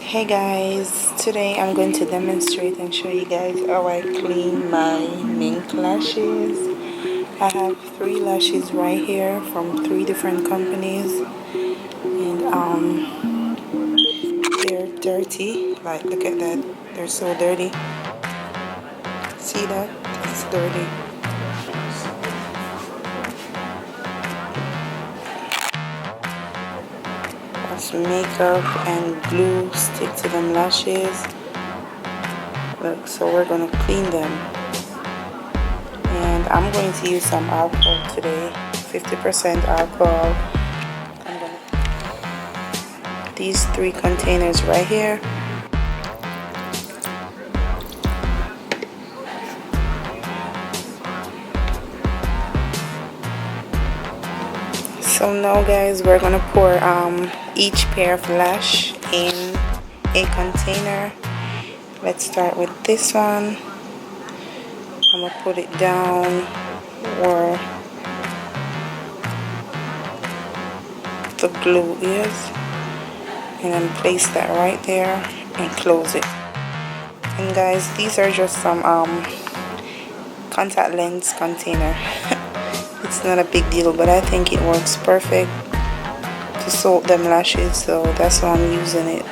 Hey guys, today I'm going to demonstrate and show you guys how I clean my mink lashes. I have 3 lashes right here from 3 different companies, and they're dirty. Like, look at that, they're so dirty. See that? It's dirty. That's makeup and glue stick to them lashes. Look, so we're gonna clean them. And I'm going to use some alcohol today, 50% alcohol. I'm gonna these 3 containers right here. So now guys, we're gonna pour each pair of lash in a container. Let's start with this one. I'm gonna put it down where the glue is, and then place that right there and close it. And guys, these are just some contact lens container. It's not a big deal, but I think it works perfect to soak them lashes, so that's why I'm using it.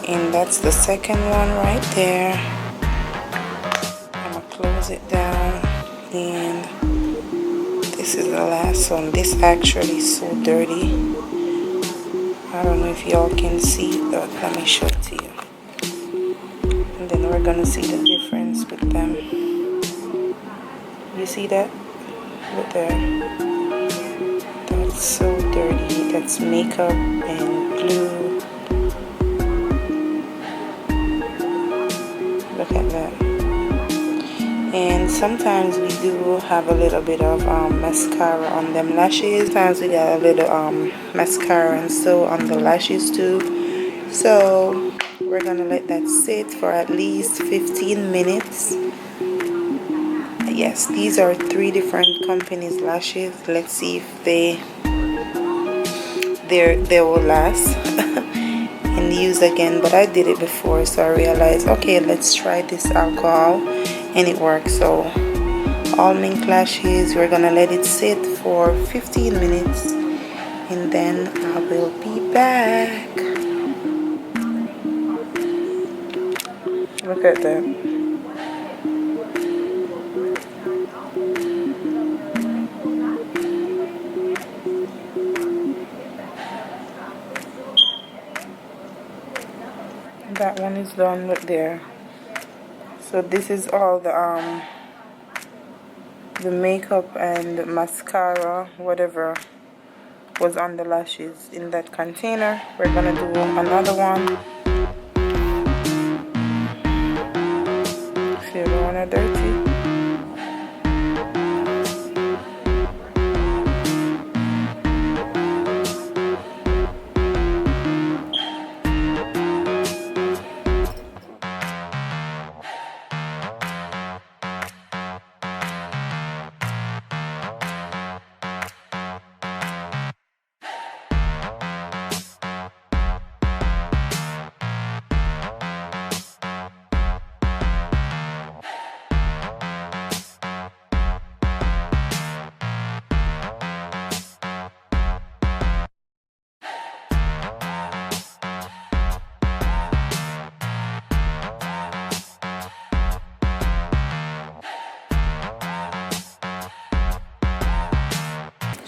And that's the second one right there. I'm gonna close it down, and this is the last one. This actually is so dirty. I don't know if y'all can see, but let me show it to you. And then we're gonna see the difference with them. You see that? Look there. That's so dirty. That's makeup and glue. Look at that. And sometimes we do have a little bit of mascara on them lashes. Sometimes we got a little mascara and so on the lashes too. So we're gonna let that sit for at least 15 minutes. Yes, these are 3 different companies lashes. Let's see if they will last and use again. But I did it before, so I realized, okay, let's try this alcohol, and it works. So all mink lashes, we're gonna let it sit for 15 minutes, and then I will be back. Look at that. That one is done. Look there. So this is all the makeup and mascara, whatever was on the lashes in that container. We're gonna do another one. See, the one are dirty.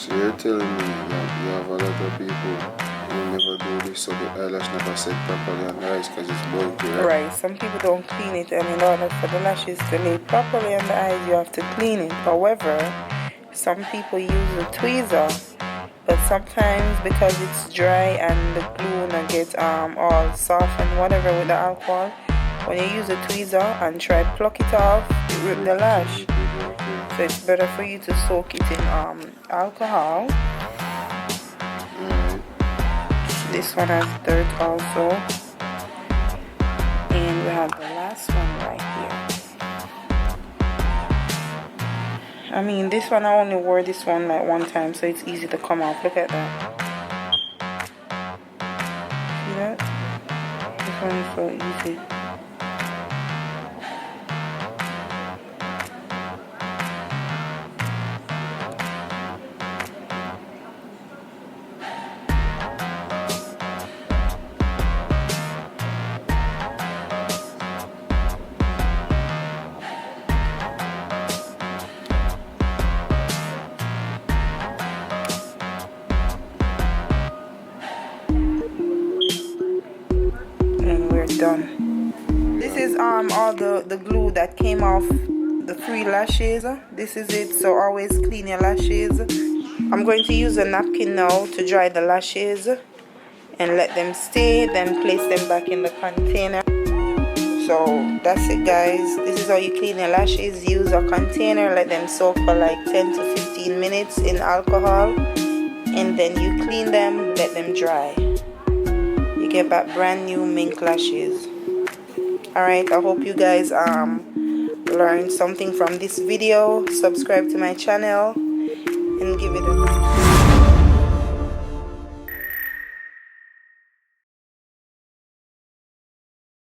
So you're telling me that you have a lot of people who never do this, so the eyelash never set properly on the eyes because it's bulky, right? Right, some people don't clean it, and in order for the lashes to lay properly on the eyes, you have to clean it. However, some people use a tweezer, but sometimes because it's dry and the glue not get all soft and whatever with the alcohol, when you use a tweezer and try pluck it off, it rip the lash. So it's better for you to soak it in alcohol. This one has dirt also. And we have the last one right here. I mean, this one, I only wore this one like one time, so it's easy to come off. Look at that. See that? one is so easy. And we're done. This is all the glue that came off the 3 lashes. This is it, so always clean your lashes. I'm going to use a napkin now to dry the lashes and let them stay, then place them back in the container. So that's it, guys. This is how you clean your lashes. Use a container, let them soak for like 10 to 15 minutes in alcohol, and then you clean them, let them dry. You get back brand new mink lashes. Alright, I hope you guys learned something from this video. Subscribe to my channel and give it a